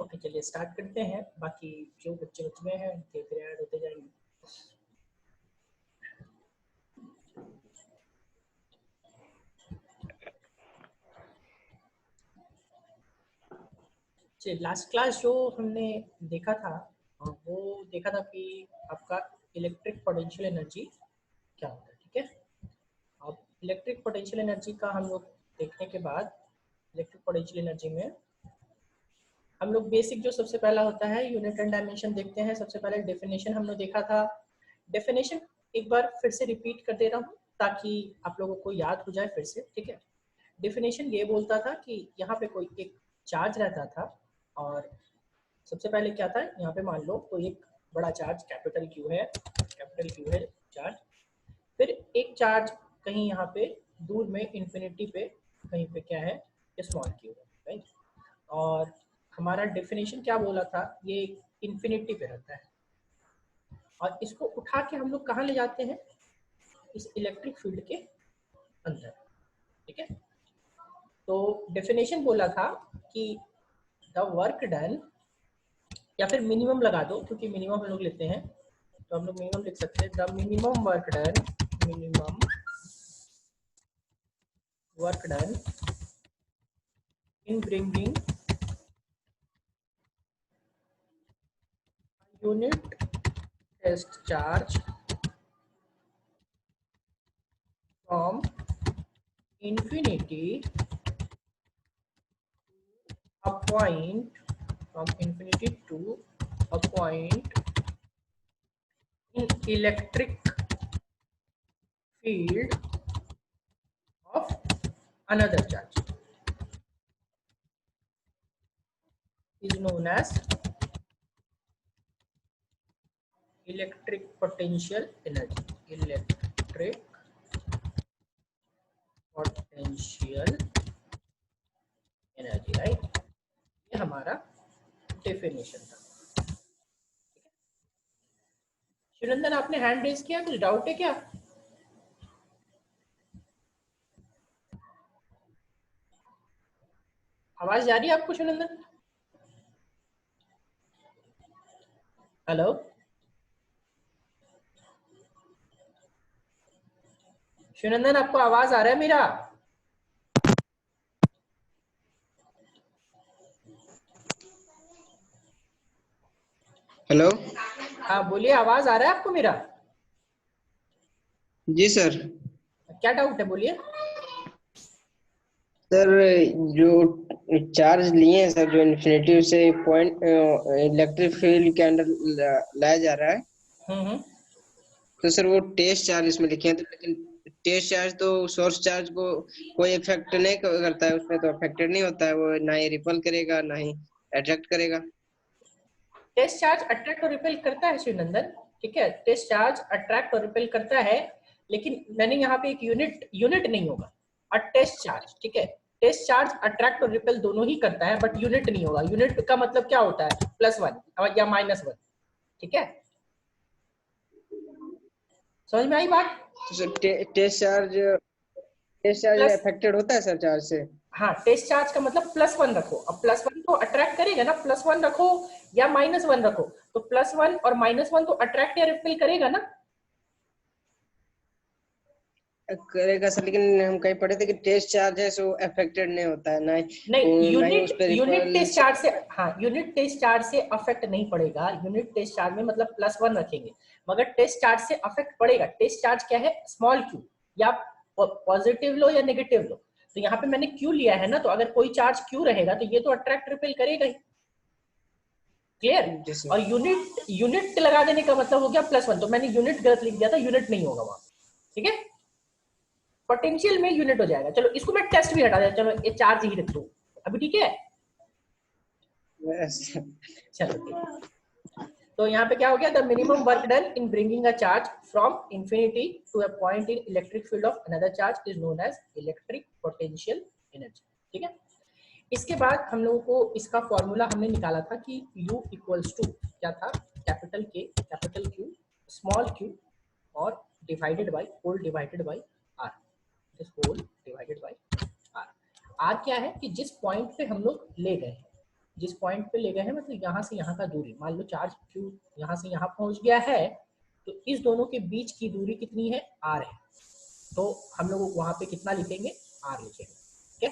Okay चलिए start करते हैं, बाकी जो बच्चे बच गए हैं उनके फिर ऐड होते जाएंगे। चलिए लास्ट क्लास जो हमने देखा था वो देखा था कि आपका इलेक्ट्रिक पोटेंशियल एनर्जी क्या होता है। ठीक है, अब इलेक्ट्रिक पोटेंशियल एनर्जी का हम लोग देखने के बाद इलेक्ट्रिक पोटेंशियल एनर्जी में हम लोग बेसिक जो सबसे पहला होता है यूनिट एंड डायमेंशन देखते हैं। सबसे पहले डेफिनेशन हम लोग देखा था। डेफिनेशन एक बार फिर से रिपीट कर दे रहा हूँ ताकि आप लोगों को याद हो जाए फिर से। ठीक है, डेफिनेशन ये बोलता था कि यहाँ पे कोई एक चार्ज रहता था और सबसे पहले क्या था, यहाँ पे मान लो कोई एक बड़ा चार्ज कैपिटल क्यू है चार्ज, फिर एक चार्ज कहीं यहाँ पे दूर में इन्फिनिटी पे कहीं पे क्या है स्मॉल क्यू है, राइट। और हमारा डेफिनेशन क्या बोला था, ये इन्फिनिटी पे रहता है और इसको उठा के हम लोग कहाँ ले जाते हैं, इस इलेक्ट्रिक फील्ड के अंदर। ठीक है, तो डेफिनेशन बोला था कि द वर्क डन, या फिर मिनिमम लगा दो क्योंकि मिनिमम हम लोग लेते हैं तो हम लोग मिनिमम लिख सकते हैं। The minimum work done in bringing unit test charge from infinity a point from infinity to a point in electric field of another charge is known as electric potential energy. Electric potential energy, right? ये हमारा definition था। शिवनंदन आपने hand raise किया, कुछ doubt है क्या? आवाज जा रही है आपको शिवनंदन? हेलो शिवनंदन, आपको आवाज आ रहा है मेरा? हेलो, हाँ बोलिए, आवाज आ रहा है आपको मेरा? जी सर। क्या डाउट है, बोलिए। सर जो चार्ज लिए हैं सर, जो इन्फिनिटी से पॉइंट इलेक्ट्रिक फील्ड के अंदर लाया जा रहा है, हम्म, तो सर वो टेस्ट चार्ज इसमें लिखे हैं, तो लेकिन टेस्ट चार्ज तो सोर्स चार्ज को कोई इफेक्ट नहीं करता है, उसमें तो अफेक्टेड नहीं होता है, वो ना ही रिपल करेगा ना ही अट्रैक्ट करेगा। टेस्ट चार्ज अट्रैक्ट और रिपेल करता है शिवनंदन, ठीक है, टेस्ट चार्ज अट्रैक्ट और रिपेल करता है, लेकिन मैंने यहाँ पे एक यूनिट नहीं होगा और टेस्ट चार्ज, ठीक है, टेस्ट चार्ज अट्रैक्ट और रिपेल दोनों ही करता है बट यूनिट नहीं होगा। यूनिट का मतलब क्या होता है, +1 या -1। ठीक है, समझ में आई बात? तो sir test charge plus, affected होता है सर चार्ज से? हाँ, टेस्ट चार्ज का मतलब +1 रखो। अब +1 तो अट्रैक्ट करेगा ना, +1 रखो या -1 रखो, तो +1 और -1 तो अट्रैक्ट या रिपेल करेगा ना। करेगा सर, लेकिन हम कहीं पढ़े थे कि टेस्ट चार्ज है सो अफेक्टेड नहीं होता है, ना ही उस per unit ripple. Test charge से, हाँ, यूनिट टेस्ट चार्ज से अफेक्ट नहीं पड़ेगा। यूनिट टेस्ट चार्ज में मतलब +1 रखेंगे, मगर टेस्ट चार्ज से अफेक्ट पड़ेगा। टेस्ट चार्ज क्या है, स्मॉल क्यू, या पॉजिटिव लो या नेगेटिव लो। तो यहाँ पे मैंने क्यू लिया है ना, तो अगर कोई चार्ज क्यू रहेगा तो ये तो अट्रैक्ट रिपेल करेगा ही। क्लियर? और यूनिट लगा देने का मतलब हो गया +1, तो मैंने यूनिट गलत लिख दिया था, यूनिट नहीं होगा वहां। ठीक है, पोटेंशियल में यूनिट हो जाएगा। चलो इसको मैं टेस्ट भी हटा दिया, चलो ये चार्ज ही रख दो अभी, ठीक है। चलो ठीक है, तो यहाँ पे क्या हो गया, the minimum work done in bringing a charge from infinity to a point in electric field of another charge is known as electric potential energy. ठीक है, इसके बाद हम लोगों को इसका फॉर्मूला हमने निकाला था कि U इक्वल्स टू क्या था, capital K capital Q small q और divided by whole divided by r, this whole divided by r। r क्या है कि जिस पॉइंट पे हम लोग ले गए हैं, जिस पॉइंट पे ले गए हैं, मतलब यहाँ से यहाँ का दूरी, मान लो चार्ज Q यहाँ से यहाँ पहुँच गया है, तो इस दोनों के बीच की दूरी कितनी है, R है। तो हम लोग वहाँ पे कितना लिखेंगे, R लिखेंगे। ठीक है,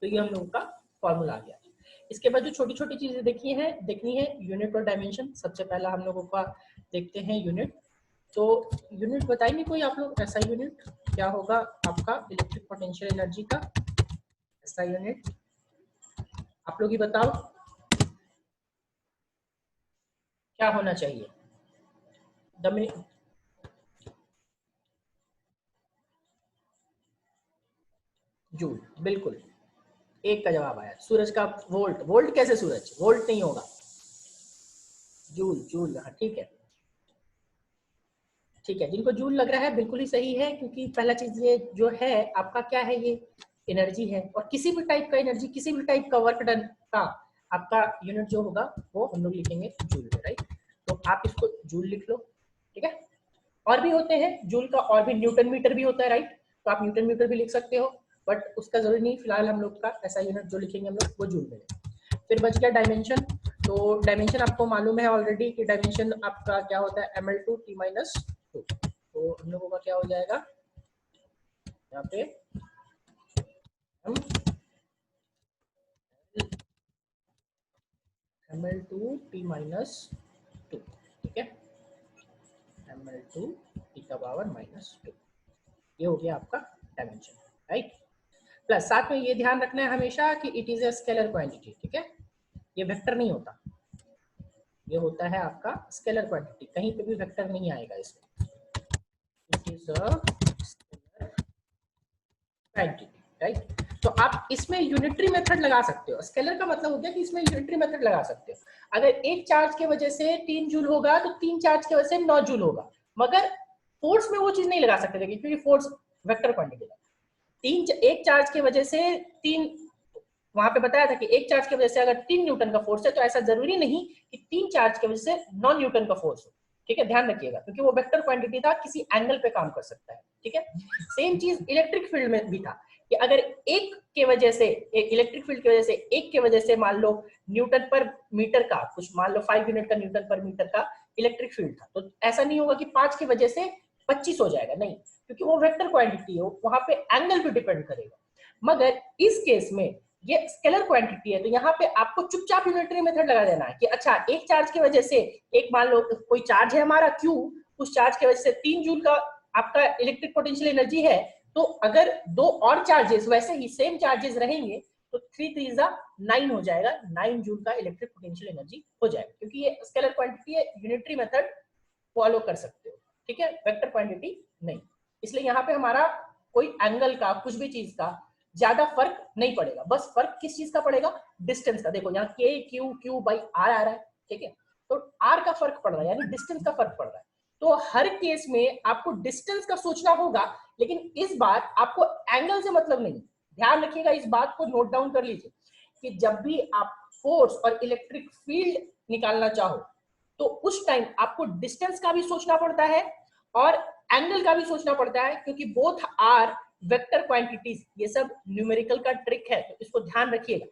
तो ये हम लोगों का फॉर्मूला आ गया। इसके बाद जो छोटी छोटी चीजें देखनी है यूनिट और डायमेंशन। सबसे पहला हम लोगों का देखते हैं यूनिट। तो यूनिट बताएंगे कोई आप लोग, ऐसा यूनिट क्या होगा आपका इलेक्ट्रिक पोटेंशियल एनर्जी का, ऐसा यूनिट आप लोग ही बताओ क्या होना चाहिए। जूल, बिल्कुल एक का जवाब आया। सूरज का वोल्ट, वोल्ट कैसे सूरज, वोल्ट नहीं होगा, जूल, जूल, हाँ ठीक है, ठीक है। जिनको जूल लग रहा है बिल्कुल ही सही है, क्योंकि पहला चीज ये जो है आपका क्या है, ये एनर्जी है, और किसी भी टाइप का एनर्जी, किसी भी टाइप का वर्क डन का आपका यूनिट जो होगा वो हम लोग लिखेंगे जूल में, राइट। तो आप इसको जूल लिख लो, ठीक है। और भी होते हैं जूल का, और भी न्यूटन मीटर भी होता है, राइट। तो आप न्यूटन मीटर भी लिख सकते हो, बट उसका जरूरी नहीं। फिलहाल हम लोग का ऐसा यूनिट जो लिखेंगे हम लोग वो जूल में। फिर बच गया डायमेंशन। तो डायमेंशन आपको मालूम है ऑलरेडी कि डायमेंशन आपका क्या होता है, ml2t-2। तो हम लोगों का क्या हो जाएगा यहाँ पे, ml2t-2, ठीक है, ml2t⁻²। ये हो गया आपका डायमेंशन, राइट। प्लस साथ में ये ध्यान रखना है हमेशा कि it is a scalar quantity, ठीक है। ये वेक्टर नहीं होता, ये होता है आपका स्केलर क्वांटिटी, कहीं पे भी वेक्टर नहीं आएगा इसमें। It is a scalar quantity, right. तो आप इसमें यूनिटरी मेथड लगा सकते हो। स्केलर का मतलब हो गया कि इसमें यूनिटरी मेथड लगा सकते हो। अगर एक चार्ज के वजह से 3 जूल होगा तो 3 चार्ज की वजह से 9 जूल होगा, मगर फोर्स में वो चीज नहीं लगा सकते थे, क्योंकि फोर्स वेक्टर क्वांटिटी है। एक चार्ज की वजह से 3, वहां पे बताया था कि एक चार्ज की वजह से अगर 3 न्यूटन का फोर्स है, तो ऐसा जरूरी नहीं कि 3 चार्ज की वजह से 9 न्यूटन का फोर्स हो, ठीक है, ध्यान रखिएगा, क्योंकि वो वेक्टर क्वांटिटी था, किसी एंगल पे काम कर सकता है, ठीक है। सेम चीज इलेक्ट्रिक फील्ड में भी था कि अगर एक के वजह से, इलेक्ट्रिक फील्ड की वजह से, एक के वजह से मान लो न्यूटन पर मीटर का कुछ, मान लो 5 यूनिट का न्यूटन पर मीटर का इलेक्ट्रिक फील्ड था, तो ऐसा नहीं होगा कि 5 की वजह से 25 हो जाएगा, नहीं, क्योंकि वो वेक्टर क्वांटिटी हो, वहां पे एंगल भी डिपेंड करेगा। मगर इस केस में ये स्केलर क्वांटिटी है, तो यहाँ पे आपको चुपचाप यूनिटरी मेथड लगा देना है कि अच्छा, एक चार्ज की वजह से, एक मान लो कोई चार्ज है हमारा Q, उस चार्ज की वजह से 3 जूल का आपका इलेक्ट्रिक पोटेंशियल एनर्जी है, तो अगर 2 और चार्जेस वैसे ही सेम चार्जेस रहेंगे तो 3 3 9 हो जाएगा, 9 जूल का इलेक्ट्रिक पोटेंशियल एनर्जी हो जाएगा, क्योंकि ये स्केलर क्वांटिटी है, यूनिटरी मेथड फॉलो कर सकते हो, ठीक है, वेक्टर क्वांटिटी नहीं। इसलिए यहाँ पे हमारा कोई एंगल का, कुछ भी चीज का ज्यादा फर्क नहीं पड़ेगा, बस फर्क किस चीज का पड़ेगा, डिस्टेंस का। देखो यहाँ के क्यू क्यू बाई आर आ रहा है, ठीक है, तो आर का फर्क पड़ रहा है, यानी डिस्टेंस का फर्क पड़ रहा है। तो हर केस में आपको डिस्टेंस का सोचना होगा, लेकिन इस बार आपको एंगल से मतलब नहीं। ध्यान रखिएगा, इस बात को नोट डाउन कर लीजिए कि जब भी आप फोर्स और इलेक्ट्रिक फील्ड निकालना चाहो, तो उस टाइम आपको डिस्टेंस का भी सोचना पड़ता है और एंगल का भी सोचना पड़ता है, क्योंकि बोथ आर वेक्टर क्वांटिटीज। ये सब न्यूमेरिकल का ट्रिक है, तो इसको ध्यान रखिएगा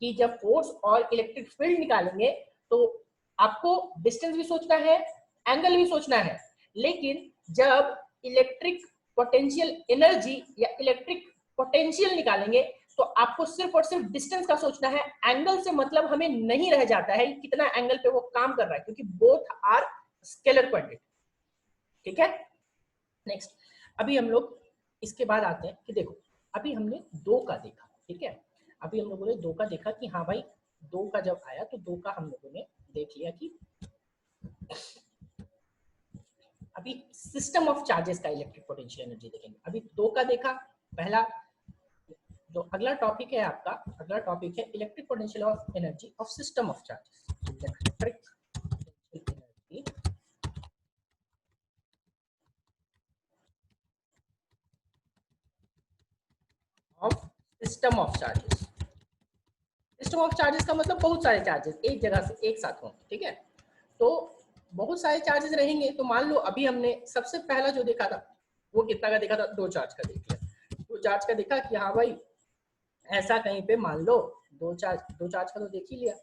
कि जब फोर्स और इलेक्ट्रिक फील्ड निकालेंगे तो आपको डिस्टेंस भी सोचना है, एंगल भी सोचना है, लेकिन जब इलेक्ट्रिक पोटेंशियल एनर्जी या इलेक्ट्रिक पोटेंशियल निकालेंगे तो आपको सिर्फ और सिर्फ डिस्टेंस का सोचना है, एंगल से मतलब हमें नहीं रह जाता है कितना एंगल पे वो काम कर रहा है, क्योंकि बोथ आर स्केलर क्वांटिटी, ठीक है। नेक्स्ट, अभी हम लोग इसके बाद आते हैं कि देखो, अभी हमने 2 का देखा, ठीक है, अभी हम लोगों ने 2 का देखा कि हाँ भाई 2 का जब आया तो 2 का हम लोगों ने देख लिया कि अभी सिस्टम ऑफ चार्जेस का इलेक्ट्रिक पोटेंशियल एनर्जी देखेंगे। अभी 2 का देखा, पहला जो अगला टॉपिक है आपका, अगला टॉपिक है electric potential of energy of system of charges, electric energy of system of charges. System of charges का मतलब बहुत सारे चार्जेस एक जगह से एक साथ होंगे, ठीक है। तो बहुत सारे चार्जेस रहेंगे, तो मान लो अभी हमने सबसे पहला जो देखा था वो कितना का देखा था, 2 चार्ज का देख लिया। 2 चार्ज का देखा कि हाँ भाई ऐसा कहीं पे मान लो दो चार्ज का तो देख ही लिया।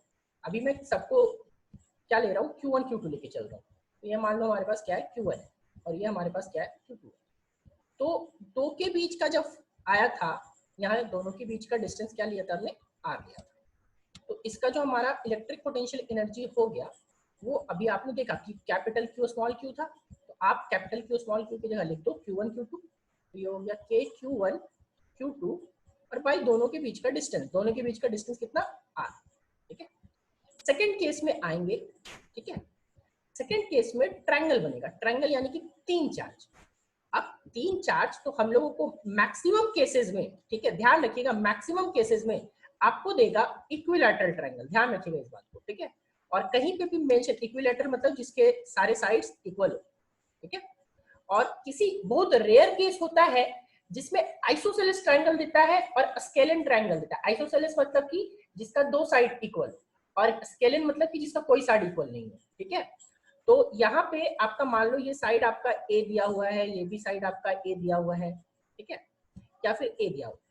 अभी मैं सबको क्या ले रहा हूँ, Q1 Q2 लेके चल रहा हूँ। तो ये मान लो हमारे पास क्या है, Q1 है, और ये हमारे पास क्या है, Q2 है। तो दो के बीच का जब आया था, यहाँ दोनों के बीच का डिस्टेंस क्या लिया था हमने, R लिया था। तो इसका जो हमारा इलेक्ट्रिक पोटेंशियल एनर्जी हो गया, वो अभी आपने देखा कि कैपिटल Q स्मॉल q था, तो आप कैपिटल Q स्मॉल q की जगह लिख दो Q1 Q2, तो ये हो गया K Q1 Q2, और भाई दोनों के बीच का डिस्टेंस, दोनों के बीच का डिस्टेंस कितना, R। ठीक है, सेकेंड केस में आएंगे। ठीक है, सेकेंड केस में ट्रायंगल बनेगा, ट्रायंगल यानी कि तीन चार्ज। अब तीन चार्ज तो हम लोगों को मैक्सिमम केसेस में, ठीक है ध्यान रखिएगा, मैक्सिमम केसेस में आपको देगा इक्विलैटरल ट्रायंगल, ध्यान रखिएगा इस बात को। ठीक है, और कहीं पे भी मेंशन इक्विलैटरल मतलब जिसके सारे साइड्स इक्वल हो। ठीक है, और किसी बहुत रेयर केस होता है जिसमें आइसोसेलेस ट्रायंगल देता है और स्केलन ट्रायंगल देता है। आइसोसेलेस मतलब कि जिसका दो साइड इक्वल, और स्केलन मतलब कि जिसका कोई साइड इक्वल नहीं है। ठीक है, तो यहाँ पे आपका मान लो ये साइड आपका ए दिया हुआ है, ये भी साइड आपका ए दिया हुआ है। ठीक है, या फिर ए दिया हुआ है।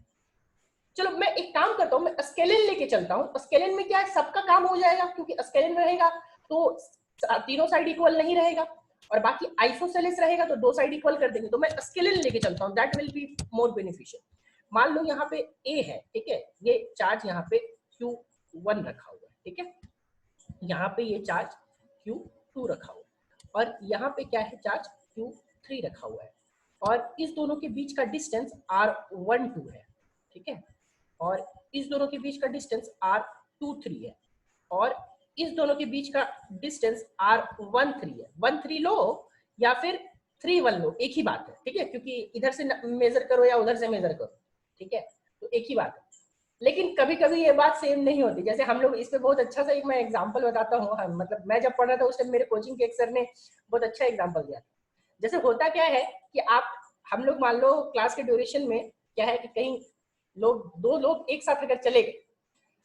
चलो मैं एक काम करता हूँ, मैं स्केलन लेके चलता हूँ। स्केलन में क्या है, सबका काम हो जाएगा, क्योंकि स्केलन रहेगा तो तीनों साइड इक्वल नहीं रहेगा, और बाकी आइसोसेलेस रहेगा तो दो साइड इक्वल कर देंगे। तो मैं स्केलन लेके चलता हूँ, that will be more beneficial. मान लो यहाँ पे ए है, ठीक है, ये चार्ज यहाँ पे Q1 रखा हुआ है। ठीक है, यहाँ पे ये चार्ज Q2 रखा हुआ है, और यहाँ पे क्या है, चार्ज Q3 रखा हुआ है, और इस दोनों के बीच का डिस्टेंस R12 है। ठीक है, और इस दोनों के बीच का डिस्टेंस R23 है, और इस दोनों के बीच का डिस्टेंस R13 है। 13 लो या फिर 31 लो, एक ही बात है। ठीक है, क्योंकि इधर से मेजर करो या उधर से मेजर करो, ठीक है, तो एक ही बात है। लेकिन कभी कभी ये बात सेम नहीं होती। जैसे हम लोग इस पे बहुत अच्छा सा एक मैं एग्जांपल बताता हूँ, मतलब मैं जब पढ़ रहा था उस टाइम मेरे कोचिंग के एक सर ने बहुत अच्छा एग्जांपल दिया। जैसे होता क्या है कि आप, हम लोग मान लो क्लास के ड्यूरेशन में क्या है कि कहीं लोग, दो लोग एक साथ अगर चले गए,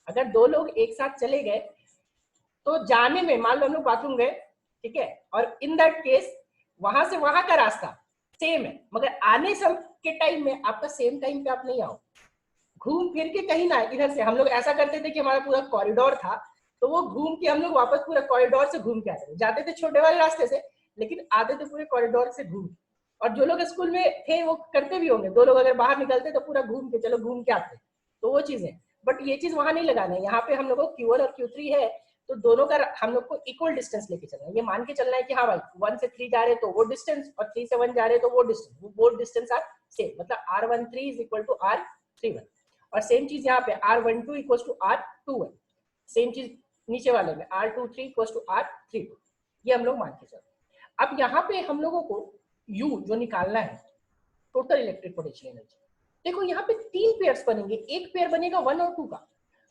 अगर दो लोग एक साथ चले गए तो जाने में, मान लो हम लोग बाथरूम गए, ठीक है, और इन दैट केस वहां से वहां का रास्ता सेम है, मगर आने सब के टाइम में आपका सेम टाइम पे आप नहीं आओ, घूम फिर के कहीं ना, इधर से हम लोग ऐसा करते थे कि हमारा पूरा कॉरिडोर था, तो वो घूम के हम लोग वापस पूरा कॉरिडोर से घूम के आते थे। जाते थे छोटे वाले रास्ते से, लेकिन आते थे पूरे कॉरिडोर से घूम। और जो लोग स्कूल में थे वो करते भी होंगे, दो लोग अगर बाहर निकलते तो पूरा घूम के, चलो घूम के आते, तो वो चीजें। बट ये चीज वहां नहीं लगाना है, यहाँ पे हम लोग को Q1 और Q3 है, तो दोनों का हम लोग को इक्वल डिस्टेंस लेके चलना है। ये मान के चलना है कि हाँ भाई 1 से 3 जा रहे तो वो डिस्टेंस, और 3 से 1 जा रहे तो वो डिस्टेंस, वो डिस्टेंस आर सेम, मतलब R13 is equal to R31। और सेम चीज यहाँ पे R12 equal to R21, same चीज नीचे वाले में R23 इक्वल टू R32, ये हम लोग मान के चलते हैं। अब यहाँ पे हम लोगों को U जो निकालना है, टोटल इलेक्ट्रिक पोटेंशियल एनर्जी। देखो यहाँ पे तीन पेयर्स बनेंगे, एक पेयर बनेगा 1 और 2 का,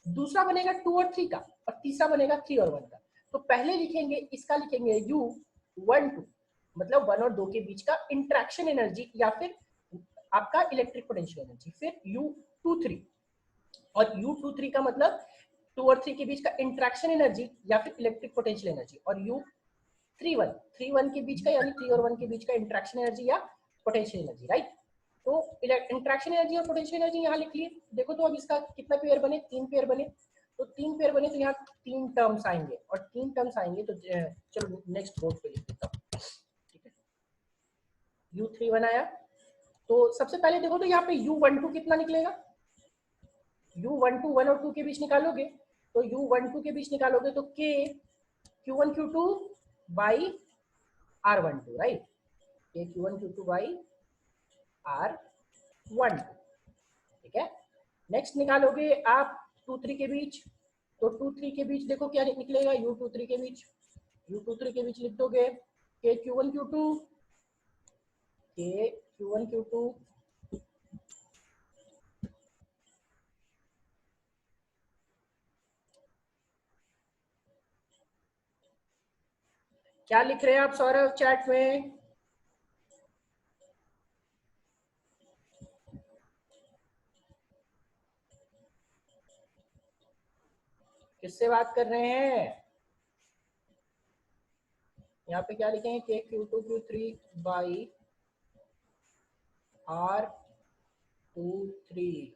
दूसरा बनेगा 2 और 3 का, और तीसरा बनेगा 3 और 1 का। तो पहले लिखेंगे, इसका लिखेंगे U12, मतलब 1 और 2 के बीच का इंटरेक्शन एनर्जी या फिर आपका इलेक्ट्रिक पोटेंशियल एनर्जी। फिर U23, और U23 का मतलब 2 और 3 के बीच का इंटरेक्शन एनर्जी या फिर इलेक्ट्रिक पोटेंशियल एनर्जी, और U31 के बीच का, यानी 3 और 1 के बीच का इंटरेक्शन एनर्जी या पोटेंशियल एनर्जी, राइट। तो इंटरेक्शन एनर्जी और पोटेंशियल एनर्जी यहाँ लिख लिए। देखो तो अब इसका कितना पेयर बने, तीन पेयर बने, तो तीन पेयर बने तो यहाँ तीन टर्म्स आएंगे, और तीन टर्म्स आएंगे तो चलो नेक्स्ट बोर्ड पे लिख देता हूँ। ठीक है, U31 आया, तो सबसे पहले देखो तो यहाँ पे U12 कितना निकलेगा, U12 1 और 2 के बीच निकालोगे, तो U12 के बीच निकालोगे तो K Q1 Q2 by R12, right, K Q1 Q2 by R12। ठीक है, नेक्स्ट निकालोगे आप 2 3 के बीच, तो 2 3 के बीच देखो क्या निकलेगा, U23 के बीच, U23 के बीच लिख दोगे K Q1 Q2, K Q1 Q2 क्या लिख रहे हैं आप सौरभ चैट में? किससे बात कर रहे हैं? यहाँ पे क्या लिखेंगे, K Q2 Q3 by R23।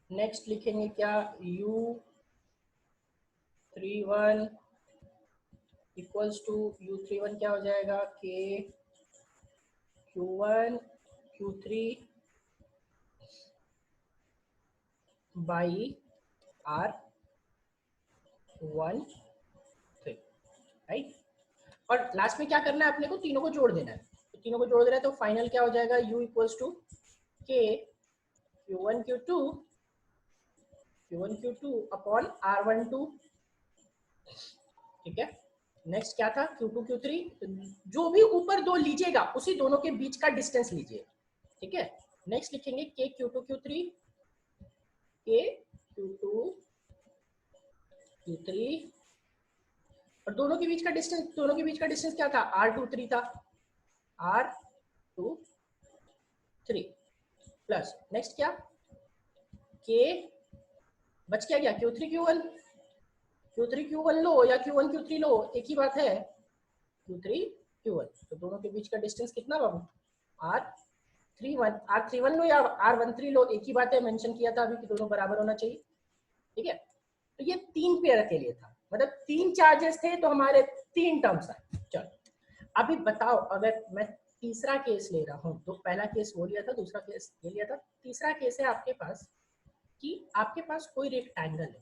Next लिखेंगे क्या, U31 इक्वल्स टू U31 क्या हो जाएगा, K Q1 Q3 by R13, right. और लास्ट में क्या करना है अपने को, तीनों को जोड़ देना है, तो तीनों को जोड़ देना है तो फाइनल क्या हो जाएगा, U equals to K Q1 Q2 upon R12, ठीक है। नेक्स्ट क्या था, Q2 Q3, जो भी ऊपर दो लीजिएगा उसी दोनों के बीच का डिस्टेंस लीजिए, ठीक है। नेक्स्ट लिखेंगे K Q2 Q3 K Q2 Q3 और दोनों के बीच का डिस्टेंस क्या था, R23 था, R23 प्लस नेक्स्ट क्या, K बच क्या गया, Q3 Q1 लो या Q1 Q3 लो, एक ही बात है, Q3 Q1, तो दोनों के बीच का डिस्टेंस कितना बाबू, R31 लो या R13 लो, एक ही बात है, मेंशन किया था अभी कि दोनों बराबर होना चाहिए, ठीक है। तो ये 3 पेयर के लिए था, मतलब 3 चार्जेस थे तो हमारे 3 टर्म्स आए। चलो अभी बताओ, अगर मैं तीसरा केस ले रहा हूं, तो पहला केस वो लिया था, दूसरा केस ये लिया था, तीसरा केस है आपके पास कि आपके पास कोई रेक्टेंगल है,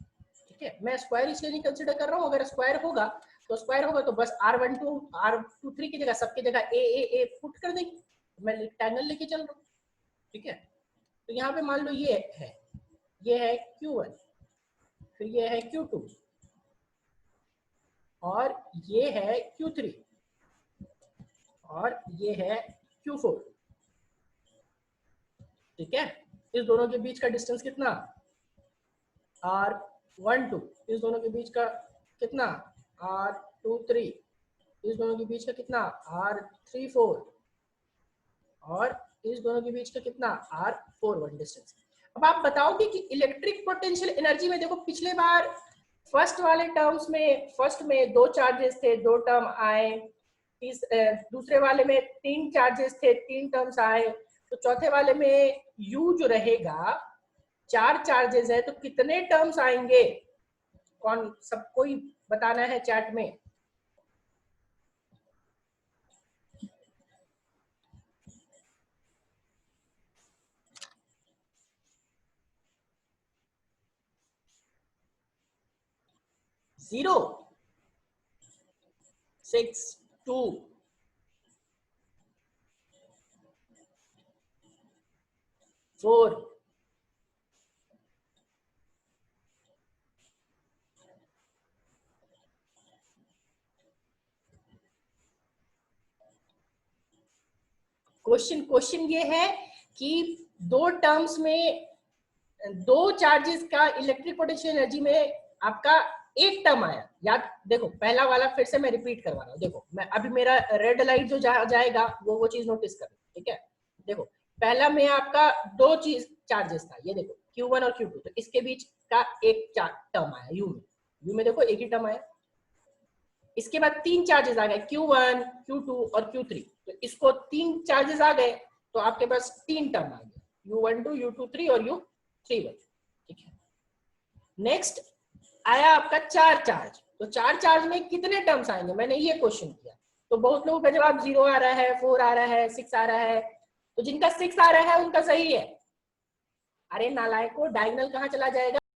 ठीक है। मैं स्क्वायर इसलिए नहीं कंसीडर कर रहा हूँ, अगर स्क्वायर होगा तो बस R12 R23 की जगह सबकी जगह ए पुट कर देंगे, मैं रेक्टेंगल लेके चल रहा हूँ, ठीक है। तो यहाँ पे मान लो ये है Q1, फिर ये है Q2 और ये है Q3 और ये है Q4, ठीक है। इस दोनों के बीच का डिस्टेंस कितना, R12, इस दोनों के बीच का कितना, R23, इस दोनों के बीच का कितना, R34 और इस दोनों के बीच का कितना, R41 डिस्टेंस। अब आप बताओगे कि इलेक्ट्रिक पोटेंशियल एनर्जी में देखो, पिछले बार फर्स्ट में 2 चार्जेस थे, 2 टर्म आए, दूसरे वाले में 3 चार्जेस थे, 3 टर्म्स आए, तो चौथे वाले में U जो रहेगा 4 चार्जेस है, तो कितने टर्म्स आएंगे, कौन सबको ही बताना है चैट में। जीरो, 6, 2, 4, क्वेश्चन ये है कि 2 टर्म्स में 2 चार्जेस का इलेक्ट्रिक पोटेंशियल एनर्जी में आपका एक टर्म आया, याद देखो पहला वाला फिर से मैं रिपीट करवा रहा हूँ, देखो मैं अभी मेरा रेड लाइट जो जाएगा वो चीज नोटिस करो, ठीक है। देखो पहला में आपका 2 चार्जेस था, ये देखो Q1 और Q2, तो इसके बीच का एक टर्म आया U में देखो एक ही टर्म आया। इसके बाद 3 चार्जेस आ गए, Q1 Q2 और Q3, तो इसको 3 चार्जेस आ गए तो आपके पास 3 टर्म आ गए, U12 U23 और U31, ठीक है। नेक्स्ट आया आपका 4 चार्ज, तो 4 चार्ज में कितने टर्म्स आएंगे, मैंने ये क्वेश्चन किया, तो बहुत लोगों का जवाब 0 आ रहा है, 4 आ रहा है, 6 आ रहा है, तो जिनका 6 आ रहा है उनका सही है। अरे नालायकों, डायगोनल कहाँ चला जाएगा,